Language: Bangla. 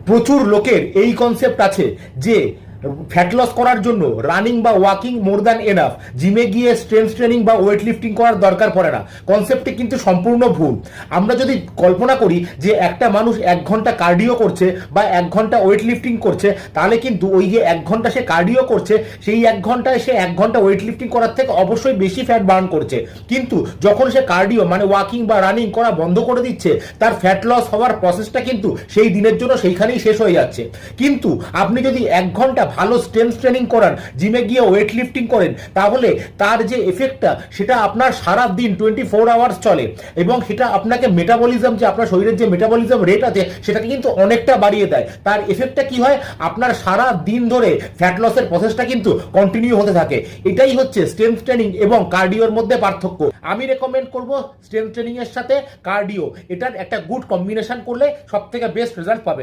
প্রচুর লোকের এই কনসেপ্ট আছে যে ফ্যাট লস করার জন্য রানিং বা ওয়াকিং মোর দ্যান এনাফ, জিমে গিয়ে স্ট্রেংথ ট্রেনিং বা ওয়েট লিফটিং করার দরকার পড়ে না। কনসেপ্টটি কিন্তু সম্পূর্ণ ভুল। আমরা যদি কল্পনা করি যে একটা মানুষ 1 ঘন্টা কার্ডিও করছে বা 1 ঘন্টা ওয়েট লিফটিং করছে, তাহলে কিন্তু ওই যে 1 ঘন্টা সে কার্ডিও করছে, সেই 1 ঘন্টায় সে 1 ঘন্টা ওয়েট লিফটিং করার থেকে অবশ্যই বেশি ফ্যাট বার্ন করছে। কিন্তু যখন সে কার্ডিও মানে ওয়াকিং বা রানিং করা বন্ধ করে দিচ্ছে, তার ফ্যাট লস হওয়ার প্রসেসটা কিন্তু সেই দিনের জন্য সেইখানেই শেষ হয়ে যাচ্ছে। কিন্তু আপনি যদি 1 ঘন্টা ভালো স্ট্রেংথ ট্রেনিং করান, জিমে গিয়ে ওয়েট লিফটিং করেন, তাহলে তার যে এফেক্টটা সেটা আপনার সারা দিন 24 আওয়ার্স চলে এবং সেটা আপনাকে মেটাবলিজম, যে আপনার শরীরের যে মেটাবলিজম রেট আছে সেটাকে কিন্তু অনেকটা বাড়িয়ে দেয়। তার এফেক্টটা কি হয়, আপনার সারা দিন ধরে ফ্যাট লসের প্রসেসটা কিন্তু কন্টিনিউ হতে থাকে। এটাই হচ্ছে স্ট্রেংথ ট্রেনিং এবং কার্ডিওর মধ্যে পার্থক্য। আমি রেকমেন্ড করব স্ট্রেংথ ট্রেনিং এর সাথে কার্ডিও, এটার একটা গুড কম্বিনেশন করলে সব থেকে বেস্ট রেজাল্ট পাবেন।